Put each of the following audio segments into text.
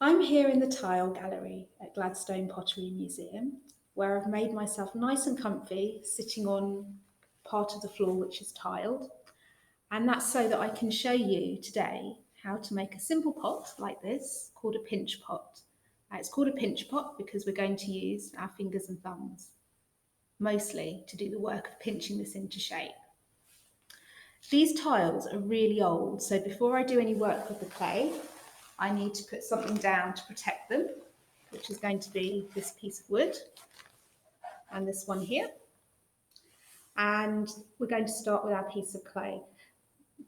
I'm here in the tile gallery at Gladstone Pottery Museum, where I've made myself nice and comfy, sitting on part of the floor which is tiled. And that's so that I can show you today how to make a simple pot like this called a pinch pot. It's called a pinch pot because we're going to use our fingers and thumbs mostly to do the work of pinching this into shape. These tiles are really old, so before I do any work with the clay, I need to put something down to protect them, which is going to be this piece of wood and this one here. And we're going to start with our piece of clay.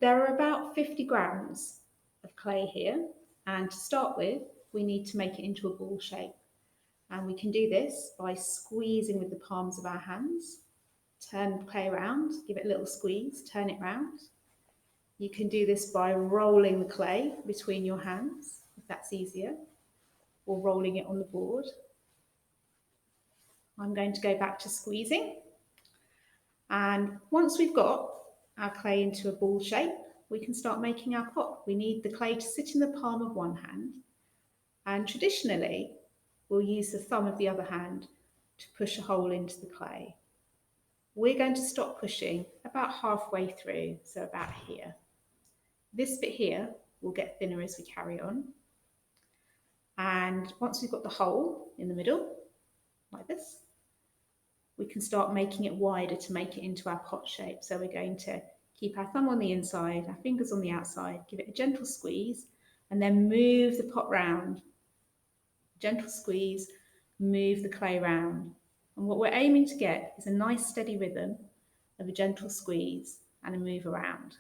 There are about 50 grams of clay here, and to start with, we need to make it into a ball shape. And we can do this by squeezing with the palms of our hands. Turn the clay around, give it a little squeeze, turn it round. You can do this by rolling the clay between your hands, if that's easier, or rolling it on the board. I'm going to go back to squeezing. And once we've got our clay into a ball shape, we can start making our pot. We need the clay to sit in the palm of one hand, and traditionally, we'll use the thumb of the other hand to push a hole into the clay. We're going to stop pushing about halfway through, so about here. This bit here will get thinner as we carry on. And once we've got the hole in the middle, like this, we can start making it wider to make it into our pot shape. So we're going to keep our thumb on the inside, our fingers on the outside, give it a gentle squeeze, and then move the pot round. Gentle squeeze, move the clay round. And what we're aiming to get is a nice steady rhythm of a gentle squeeze and a move around.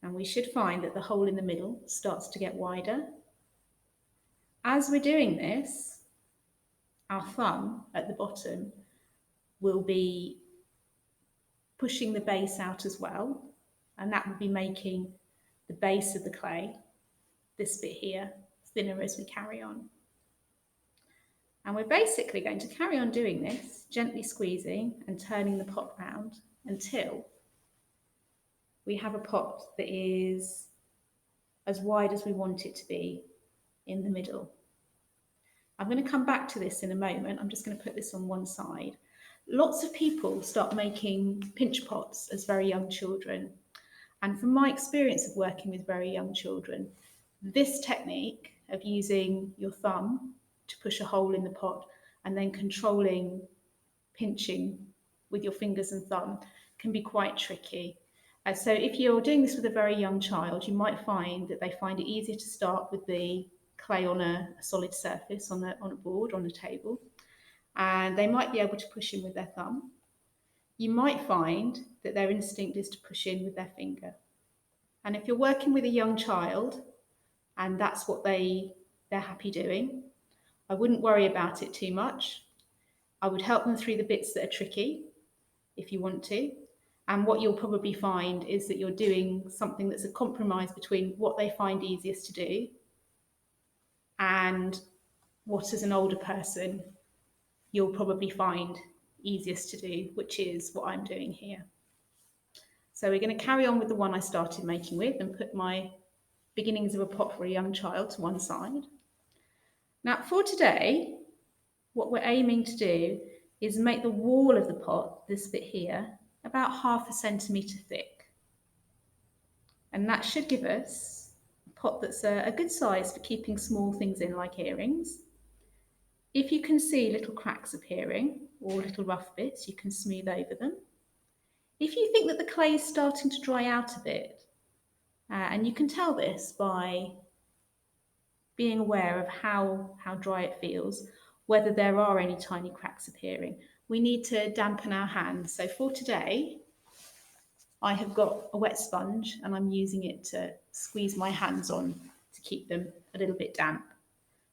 And we should find that the hole in the middle starts to get wider. As we're doing this, our thumb at the bottom will be pushing the base out as well, and that will be making the base of the clay, this bit here, thinner as we carry on. And we're basically going to carry on doing this, gently squeezing and turning the pot round until we have a pot that is as wide as we want it to be in the middle. I'm going to come back to this in a moment. I'm just going to put this on one side. Lots of people start making pinch pots as very young children. And from my experience of working with very young children, this technique of using your thumb to push a hole in the pot and then controlling pinching with your fingers and thumb can be quite tricky. So if you're doing this with a very young child, you might find that they find it easier to start with the clay on a solid surface, on a board, on a table, and they might be able to push in with their thumb. You might find that their instinct is to push in with their finger. And if you're working with a young child and that's what they're happy doing, I wouldn't worry about it too much. I would help them through the bits that are tricky if you want to. And what you'll probably find is that you're doing something that's a compromise between what they find easiest to do and what, as an older person, you'll probably find easiest to do, which is what I'm doing here. So we're going to carry on with the one I started making with and put my beginnings of a pot for a young child to one side. Now for today, what we're aiming to do is make the wall of the pot, this bit here, about 1/2 centimetre thick. And that should give us a pot that's a good size for keeping small things in, like earrings. If you can see little cracks appearing or little rough bits, you can smooth over them. If you think that the clay is starting to dry out a bit, and you can tell this by being aware of how dry it feels, whether there are any tiny cracks appearing, we need to dampen our hands. So for today, I have got a wet sponge and I'm using it to squeeze my hands on to keep them a little bit damp.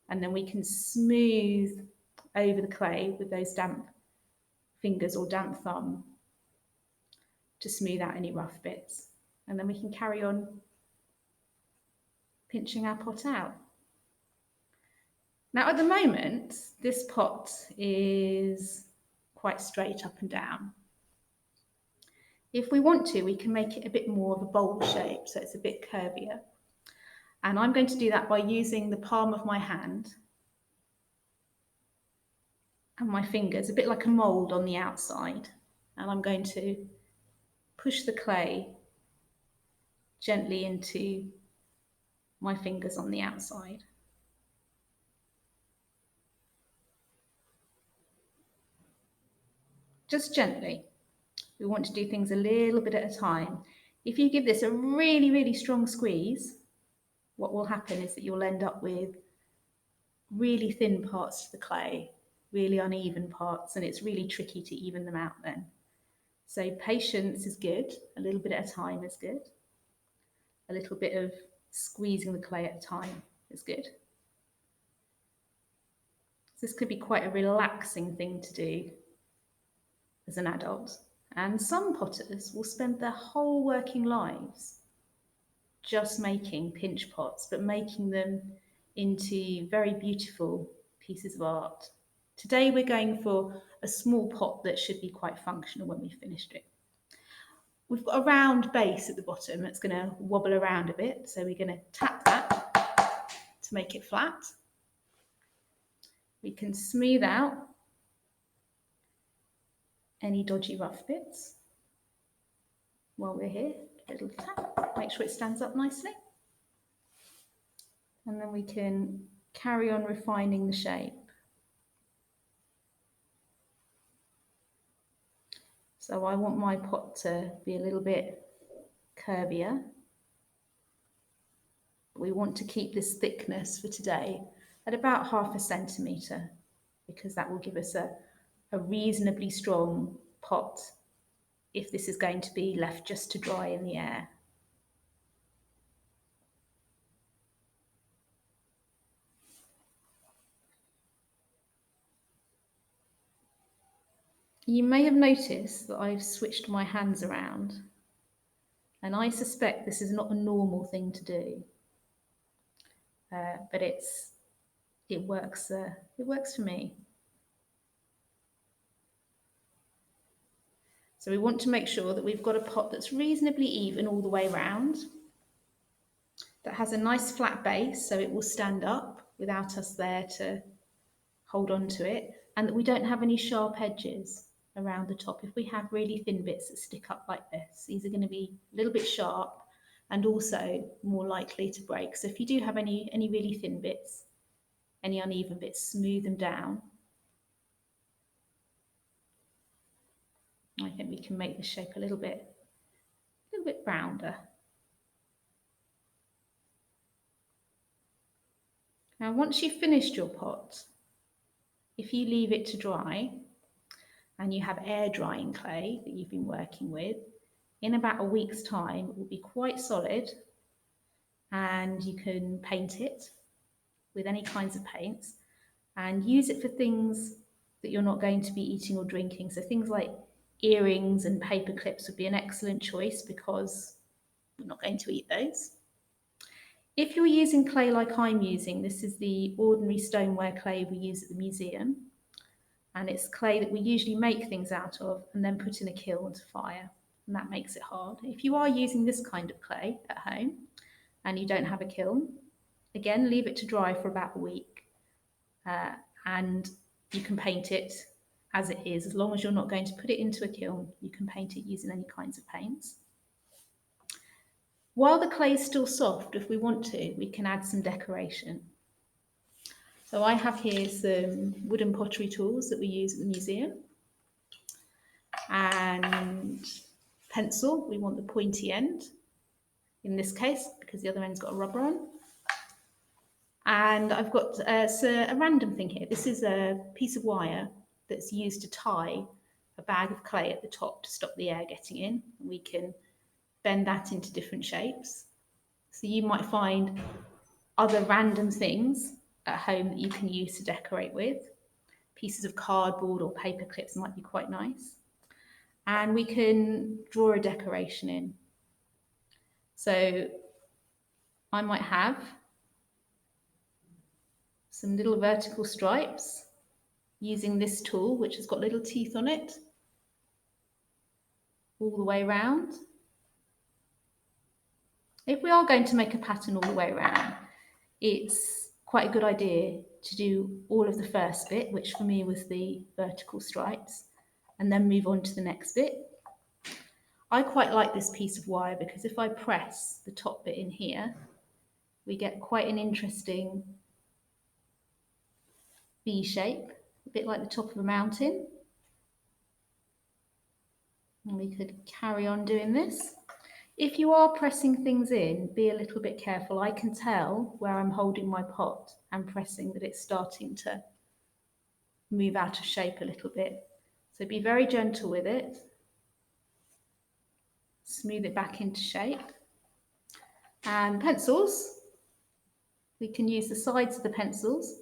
And then we can smooth over the clay with those damp fingers or damp thumb to smooth out any rough bits. And then we can carry on pinching our pot out. Now at the moment, this pot is quite straight up and down. If we want to, we can make it a bit more of a bowl shape, so it's a bit curvier. And I'm going to do that by using the palm of my hand and my fingers, a bit like a mould on the outside. And I'm going to push the clay gently into my fingers on the outside. Just gently. We want to do things a little bit at a time. If you give this a really, really strong squeeze, what will happen is that you'll end up with really thin parts of the clay, really uneven parts, and it's really tricky to even them out then. So patience is good, a little bit at a time is good. A little bit of squeezing the clay at a time is good. This could be quite a relaxing thing to do as an adult. And some potters will spend their whole working lives just making pinch pots, but making them into very beautiful pieces of art. Today we're going for a small pot that should be quite functional when we've finished it. We've got a round base at the bottom that's going to wobble around a bit, so we're going to tap that to make it flat. We can smooth out any dodgy rough bits while we're here. A little tap, make sure it stands up nicely. And then we can carry on refining the shape. So I want my pot to be a little bit curvier. We want to keep this thickness for today at about 1/2 centimetre, because that will give us a reasonably strong pot if this is going to be left just to dry in the air. You may have noticed that I've switched my hands around, and I suspect this is not a normal thing to do, but it works for me. So we want to make sure that we've got a pot that's reasonably even all the way around, that has a nice flat base so it will stand up without us there to hold on to it, and that we don't have any sharp edges around the top. If we have really thin bits that stick up like this, these are going to be a little bit sharp and also more likely to break. So if you do have any really thin bits, any uneven bits, smooth them down. I think we can make the shape a little bit rounder. Now, once you've finished your pot, if you leave it to dry and you have air drying clay that you've been working with, in about a week's time, it will be quite solid and you can paint it with any kinds of paints and use it for things that you're not going to be eating or drinking. So things like earrings and paper clips would be an excellent choice because we're not going to eat those. If you're using clay like I'm using, this is the ordinary stoneware clay we use at the museum, and it's clay that we usually make things out of and then put in a kiln to fire, and that makes it hard. If you are using this kind of clay at home and you don't have a kiln, again, leave it to dry for about a week, and you can paint it as it is. As long as you're not going to put it into a kiln, you can paint it using any kinds of paints. While the clay is still soft, if we want to, we can add some decoration. So I have here some wooden pottery tools that we use at the museum. And pencil, we want the pointy end, in this case, because the other end's got a rubber on. And I've got a random thing here. This is a piece of wire that's used to tie a bag of clay at the top to stop the air getting in. We can bend that into different shapes. So you might find other random things at home that you can use to decorate with. Pieces of cardboard or paper clips might be quite nice. And we can draw a decoration in. So I might have some little vertical stripes using this tool, which has got little teeth on it, all the way around. If we are going to make a pattern all the way around, it's quite a good idea to do all of the first bit, which for me was the vertical stripes, and then move on to the next bit. I quite like this piece of wire because if I press the top bit in here, we get quite an interesting V shape, a bit like the top of a mountain. And we could carry on doing this. If you are pressing things in, be a little bit careful. I can tell where I'm holding my pot and pressing that it's starting to move out of shape a little bit. So be very gentle with it. Smooth it back into shape. And pencils, we can use the sides of the pencils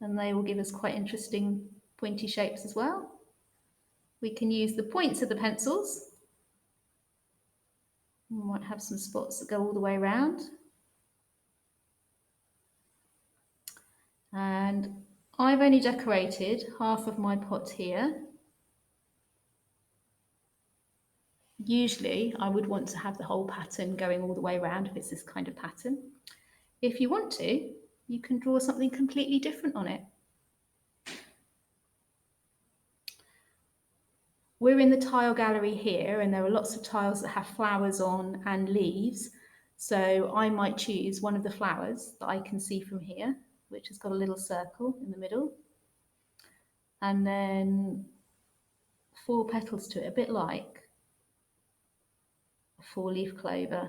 and they will give us quite interesting pointy shapes as well. We can use the points of the pencils. We might have some spots that go all the way around. And I've only decorated half of my pot here. Usually I would want to have the whole pattern going all the way around if it's this kind of pattern. If you want to, you can draw something completely different on it. We're in the tile gallery here and there are lots of tiles that have flowers on and leaves. So I might choose one of the flowers that I can see from here, which has got a little circle in the middle. And then 4 petals to it, a bit like a 4-leaf clover.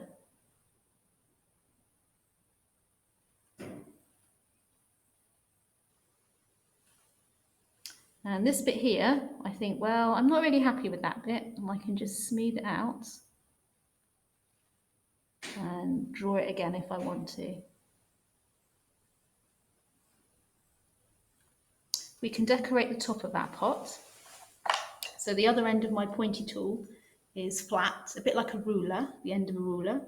And this bit here, I think, well, I'm not really happy with that bit, and I can just smooth it out and draw it again if I want to. We can decorate the top of that pot. So the other end of my pointy tool is flat, a bit like a ruler, the end of a ruler.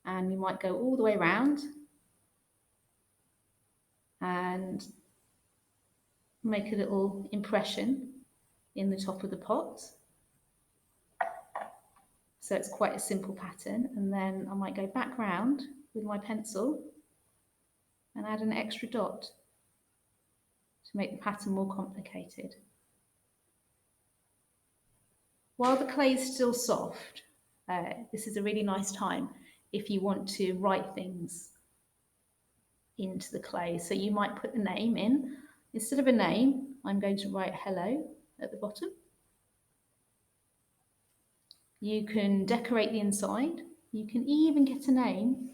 And we might go all the way around and make a little impression in the top of the pot. So it's quite a simple pattern. And then I might go back round with my pencil and add an extra dot to make the pattern more complicated. While the clay is still soft, this is a really nice time if you want to write things into the clay. So you might put the name in. Instead of a name, I'm going to write hello at the bottom. You can decorate the inside. You can even get a name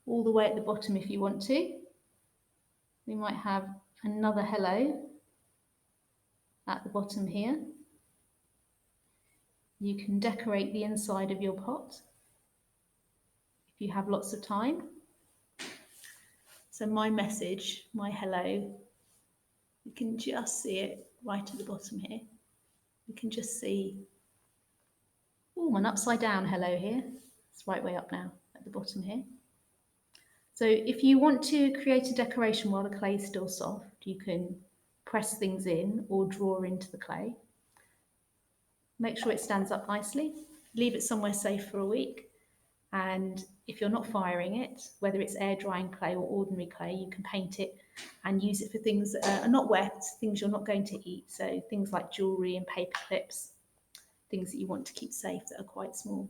all the way at the bottom if you want to. We might have another hello at the bottom here. You can decorate the inside of your pot if you have lots of time. So my message, my hello, you can just see it right at the bottom here. You can just see, oh, an upside down hello here. It's right way up now at the bottom here. So if you want to create a decoration while the clay is still soft, you can press things in or draw into the clay. Make sure it stands up nicely. Leave it somewhere safe for a week. And if you're not firing it, whether it's air drying clay or ordinary clay, you can paint it and use it for things that are not wet, things you're not going to eat. So things like jewellery and paper clips, things that you want to keep safe that are quite small.